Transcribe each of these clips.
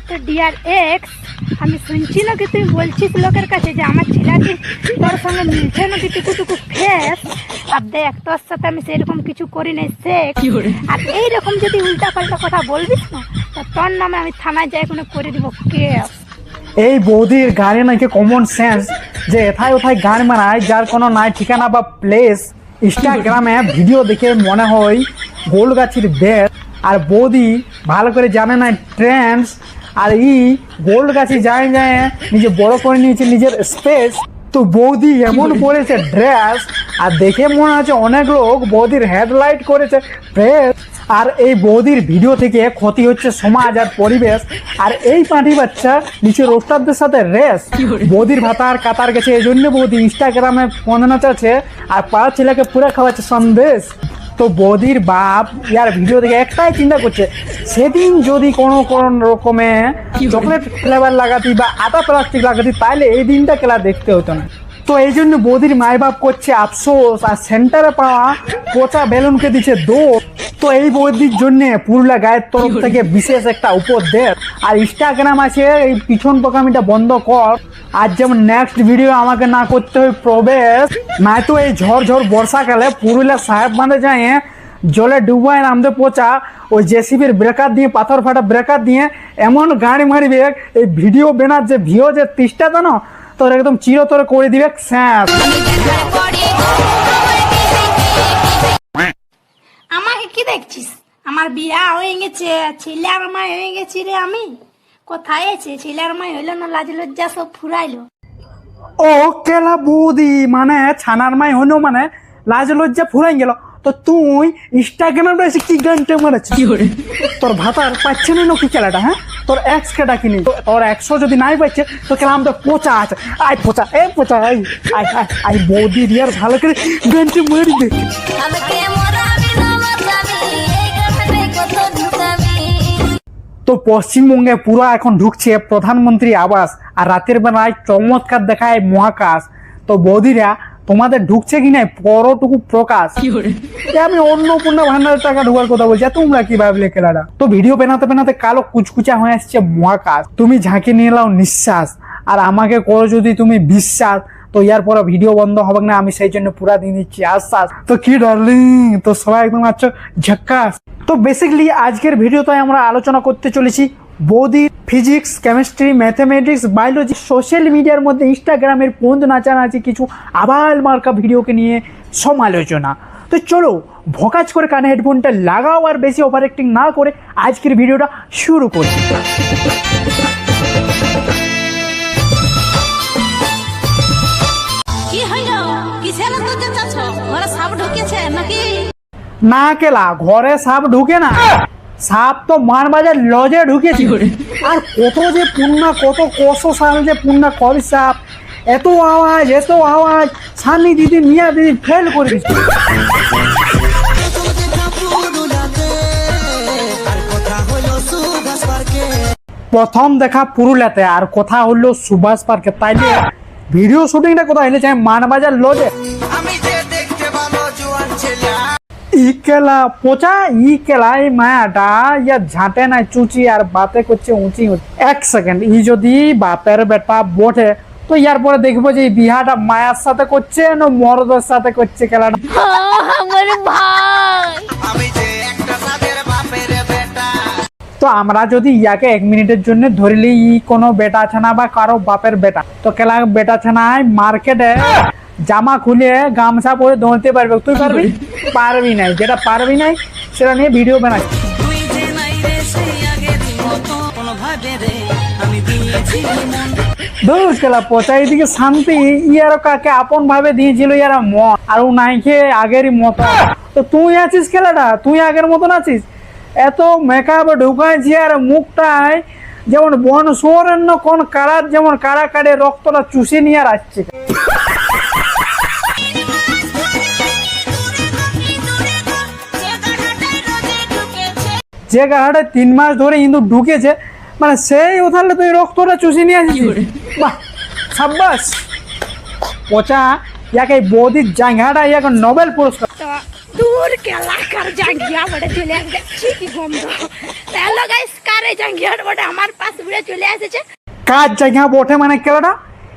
তো dear ex, আমি শুনছি না কি তুই বলছিস লোকের কাছে যে আমার ছেলেটি তোর সঙ্গে মিলছে নাকি টুকু ফেস। আর দেখ, তোর সাথে আমি সেরকম কিছু করি নাই শেখ। আর এইরকম যদি উল্টা পাল্টা কথা বলবিস না, তো তোর নামে আমি থানায় যাই কোনো করে দিব কেস। এই বৌদির গাড়ি নাকি কমন সেন্স যে এথায় ওথায় গান মারায়, যার কোনো নাই ঠিকানা বা প্লেস। ইনস্টাগ্রামে ভিডিও দেখে মনে হয় গোলগাছির বেশ, আর বৌদি ভালো করে জানে না ট্রেন্ডস। আর গোলগাছি যায় নিজে বড় করে নিয়েছে নিজের স্পেস। তো বৌদি এমন পরেছে ড্রেস, আর দেখে মনে হচ্ছে অনেক লোক বৌদির হেডলাইট করেছে প্রেস। আর এই বৌদির ভিডিও থেকে ক্ষতি হচ্ছে সমাজ আর পরিবেশ। আর এই পাঁঠি বাচ্চা নিচে রোস্টারদের সাথে রেস। বৌদির ভাতার কাতার গেছে, এই জন্য বৌদি ইনস্টাগ্রামে ফোন নাচাচ্ছে আর পাড়ার ছেলেকে পুরো খাওয়াচ্ছে সন্দেশ। তো বৌদির বাপ ইয়ার ভিডিও দেখে একটাই চিন্তা করছে, সেদিন যদি কোনো রকমে চকলেট ফ্লেভার লাগাতি বা আটা প্লাস্টিক লাগাতি, তাহলে এই দিনটা খেলা দেখতে হতো না। তো এই জন্য বৌদির মায় বাপ করছে আফসোস, আর সেন্টারে পাওয়া পচা বেলুনকে দিচ্ছে দোষ। তো এই বৌদির জন্য পুরুলিয়া গায়ের তরফ থেকে বিশেষ একটা উপদেশ। আর ইনস্টাগ্রাম আছে, এই পিছন পোকামিটা বন্ধ কর। আর যেমন নেক্সট ভিডিও আমাকে না করতে হয় প্রবেশ, নাই তো এই ঝড় বর্ষাকালে পুরুলিয়া সাহেব বাঁধে যায় জলে ডুবায় নামতে পচা ওই জেসিবির ব্রেকার দিয়ে, পাথর ফাটা ব্রেকার দিয়ে এমন গাড়ি মারিবে, এই ভিডিও বেনার যে ভিও যে তিষ্টা জানো, তোর একদম চিরতরে করে দিবে স্যাঁস। আমাকে কি দেখছিস? আমার বিয়া হয়ে গেছে, ছেলের মায় হয়ে গেছি রে। আমি কোথায় আছে? ছেলের মায় হইলো না, লাজ লজ্জা সব ফুরাইলো। ও কেলা বৌদি, মানে ছানার মাই হলো মানে লাজ লজ্জা ফুরাই গেল। তো তুই ইনস্টাগ্রামে এসে কি গানটা মারাচ্ছিস? তোর ভাতার পাচ্ছে না কি খেলাটা? হ্যাঁ, তোর এক্স কে ডাকিনি, তোর 100 যদি নাই পাচ্ছে তো খেলাম তো পচা আছে। আই পচা, এ পচা, আই বৌদি রিয়ার ভালো করে গানটা মারি দে। তো পশ্চিমবঙ্গে পুরো এখন ঢুকছে প্রধানমন্ত্রী আবাস, আর রাতের বেলায় চমৎকার দেখায় মহাকাশ। তো বৌদিরা তোমাদের ঢুকছে কি নাই পরটুকু প্রকাশ। আমি অন্নপূর্ণা ভান্ডারের টাকা ঢোকার কথা বলছি, তোমরা কি ভাবলে খেলাটা? তো ভিডিও বানাতে কালো কুচকুচা হয়ে আসছে মহাকাশ। তুমি ঝাঁকি নিয়ে নাও নিঃশ্বাস, আর আমাকে করো যদি তুমি বিশ্বাস, তো ইয়ার পরে ভিডিও বন্ধ হবে না, আমি সেই জন্য পুরা দিন দিচ্ছি আশ্বাস। তো কি ডার্লিং, তো সবাই একদম আছো ঝাক্কাস। তো বেসিক্যালি আজকের ভিডিওতে আমরা আলোচনা করতে চলেছি বৌদি physics, chemistry, mathematics, biology, social মিডিয়ার মধ্যে ইনস্টাগ্রামের পোঁদ নাচানাচি কিছু আবাল মার্কা ভিডিওকে নিয়ে সমালোচনা। তো চলো ভকাজ করে কানে হেডফোনটা লাগাও, আর বেশি ওভার অ্যাক্টিং না করে আজকের ভিডিওটা শুরু করি। না কেলা, ঘরে সাপ ঢুকে না, সাপ তো মানবাজার লজে ঢুকেছি। আর কত যে পুন্না, কত কষো সাল যে পুন্না কবি সাপ, এত আওয়াজ সানি দিদি মিয়া দিদি ফেল করে দিচ্ছে। প্রথম দেখা পুরুলিয়াতে, আর কথা হলো সুভাষ পার্কে। তাইলে ভিডিও শুটিংটা কোথায় হলে চাই মানবাজার লজে। এই মায়াটা ইয়া ঝাঁটে নাই চুচি, আর বাতে করছে উঁচি। এক সেকেন্ড, যদি বাপের বেটা বটে, তো ইয়ার পরে দেখবো যে বিহাটা মায়ার সাথে করছে না মরদের সাথে করছে খেলাটা। তো আমরা যদি ইয়াকে 1 মিনিটের জন্য ধরলি কোনো বেটা ছানা বা কারো বাপের বেটা, তো খেলা বেটা ছানায় মার্কেটে জামা খুলে গামছা পরে দৌড়তে পারবে। তুই পারবি? পারবি নাই। যেটা পারবি নাই সেটা নিয়ে ভিডিও বানাচ্ছি। দোষ খেলা পচা, এদিকে শান্তি ইয়ার কাকে আপন ভাবে দিয়েছিল ইয়ার মন, আর ও নাই খেয়ে আগেরই মতো। তো তুই আছিস খেলাটা, তুই আগের মতন আছিস। এত মেকআপ ঢুকাইছি, আর মুখটায় যেমন বন সুরেন্দ্র কোন কারার যেমন কারা কাটে রক্তটা চুষে নিয়ে আর আসছে। যে গাড়াটা 3 মাস ধরে কিন্তু ঢুকেছে, মানে সেই ওথালে তুই রক্তটা চুষে নিয়ে আসিস। বাহ, সাব্বাস পচা। ইয়াকে বৌদির জায়গাটা ইয়াকে নোবেল পুরস্কার। তো দূর কেলাকার জাঙ্গিয়া বড়ে চলে আসছে কি গন্ধ। হ্যালো গাইস, কারে জাঙ্গিয়া বড়ে আমার পাশ উড়ে চলে এসেছে। কাজ জায়গা বটে মানে কেলাটা,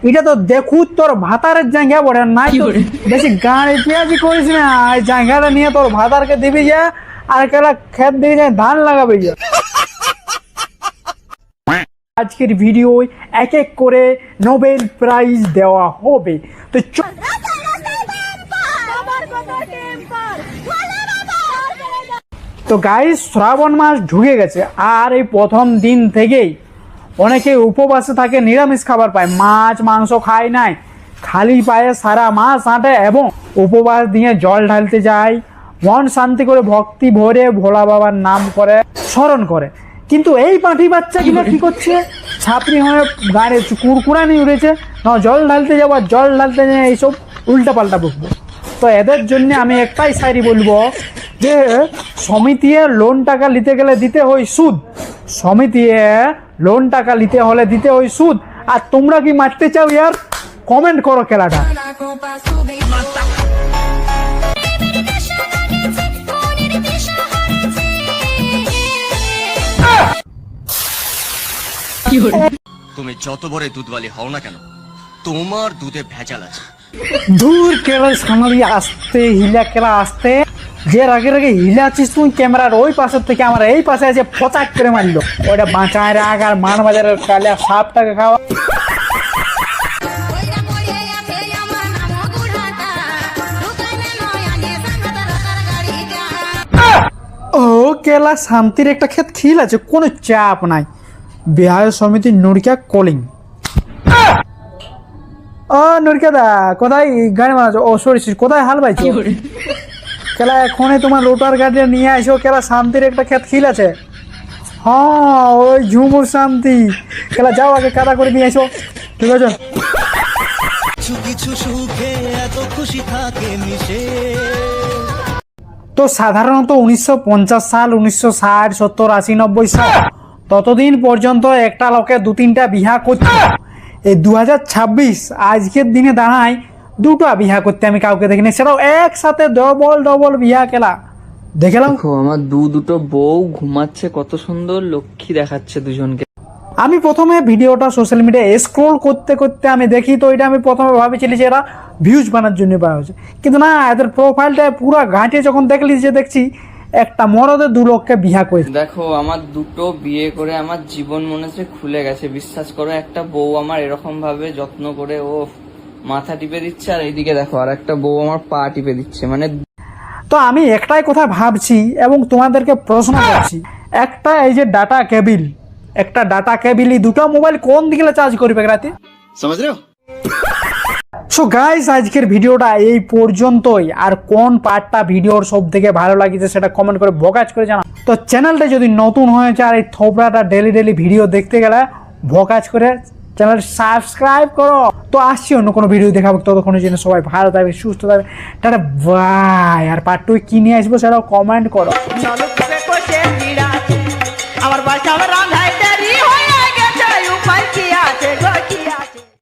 এটা তো দেখু তোর ভাতারের জায়গা বটে নাই তো বেশি গাড়ি পেঁয়াজি করিস না। এই জায়গাটা নিয়ে তোর ভাতারকে দিবি যা, আর কেলা খেত দিয়ে যায় ধান লাগাবি যা। আজকের ভিডিও এক এক করে নোবেল প্রাইজ দেওয়া হবে। তো তো গাইস, শ্রাবণ মাস ঢুকে গেছে আর এই প্রথম দিন থেকেই অনেকে উপবাসে থাকে, নিরামিষ খাবার পায়, মাছ মাংস খায় নাই, খালি পায়ে সারা মাস হাঁটে এবং উপবাস দিয়ে জল ঢালতে যায়, মন শান্তি করে ভক্তি ভরে ভোলা বাবার নাম করে স্মরণ করে। কিন্তু এই পাঁঠি বাচ্চাগুলো কি করছে, ছাত্রী হয়ে গাড়ি কুরকুরানি উড়েছে, না জল ঢালতে যাবো, জল ঢালতে নিয়ে এইসব উল্টা পাল্টা বকবো। তো এদের জন্য আমি একটাই শায়রি বলবো যে সমিতিয়ে লোন টাকা নিতে গেলে দিতে হয় সুদ, সমিতিয়ে লোন টাকা নিতে হলে দিতে হয় সুদ। আর তোমরা কি মারতে চাও ইয়ার? কমেন্ট করো খেলাটা। তুমি যত বড় দুধওয়ালি হও না কেন, তোমার দুধে ভেজাল আছে। দূর কেলা সামনে আসতে হিলা কেলা আসতে, যে রাগে রাগে হিলাচ্ছিস তুই ক্যামেরার ওই পাশের থেকে আমার এই পাশে আছে ফচাক করে মারলো। ওইটা বাঁচায় রাগ আর মান বাজারের কালিয়া সাপটাকে খাওয়া। ও কেলা শান্তির একটা ক্ষেত খিল আছে, কোনো চাপ নাই। বিহার সমিতির নুরকিয়া কলিং। ও নুরকিয়া দা, কোথায় গাড়ি মারাছো? ও সরি, কোথায় হাল পাইছো? কেলা এখনই তোমার লোটার গাড়ি নিয়ে আসো, কেলা শান্তির একটা ক্ষেত খিল আছে। হ্যাঁ, ওই ঝুমুর শান্তি। কেলা যাও আগে কাদা করে নিয়ে আসো, ঠিক আছে? কিছু সুখে এত খুশি থাকে মিশে। তো সাধারণত 1950 সাল, 1960, 70, 80, 90 সাল ততদিন পর্যন্ত একটা লোকে 2-3টা বিহা করছে। এই 2026 আজকের দিনে দাঁড়ায় 2টা বিহা করতে আমি কাউকে দেখিনি, সেটাও একসাথে ডবল ডবল বিহা। কেলা দেখলাম দেখো আমার দুটো বউ ঘুমাচ্ছে, কত সুন্দর লক্ষ্মী দেখাচ্ছে দুজনকে। আমি প্রথমে ভিডিওটা সোশ্যাল মিডিয়ায় স্ক্রোল করতে করতে আমি দেখি, তো এটা আমি প্রথমে ভাবেছিলি যে এরা ভিউজ বানার জন্য পাওয়া হয়েছে, কিন্তু না, এদের প্রোফাইলটা পুরো ঘাঁটে যখন দেখলি যে দেখছি একটা মরদে 2 লোককে বিহা করে। দেখো আমার দুটো বিয়ে করে আমার জীবন মনে হচ্ছে খুলে গেছে, বিশ্বাস করো। একটা বউ আমার এরকম ভাবে যত্ন করে ও মাথা টিপে দিচ্ছে, আর এইদিকে দেখো আর একটা বউ আমার পা টিপে দিচ্ছে। মানে তো আমি একটাই কথা ভাবছি এবং তোমাদেরকে প্রশ্ন করছি, একটা এই যে ডাটা কেবিল, একটা ডাটা কেবিলই 2টা মোবাইল কোন দিকে চার্জ করবে রাতে? समझ रहे हो? সো গাইস, আজকের ভিডিওটা এই পর্যন্তই। আর কোন পার্টটা ভিডিওর সব থেকে ভালো লাগিছে সেটা কমেন্ট করে ভোকাজ করে জানা। তো চ্যানেলটা যদি নতুন হয়েছে আর এই থোপড়াটা ডেলি ভিডিও দেখতে গেলে ভোকাজ করে চ্যানেল সাবস্ক্রাইব করো। তো আসছি অন্য কোনো ভিডিও দেখাবো, ততক্ষণের জন্য সবাই ভালো থাকবে, সুস্থ থাকবে, টাটা বাই। আর পার্ট 2 কি নিয়ে আসবো সেটাও কমেন্ট করো।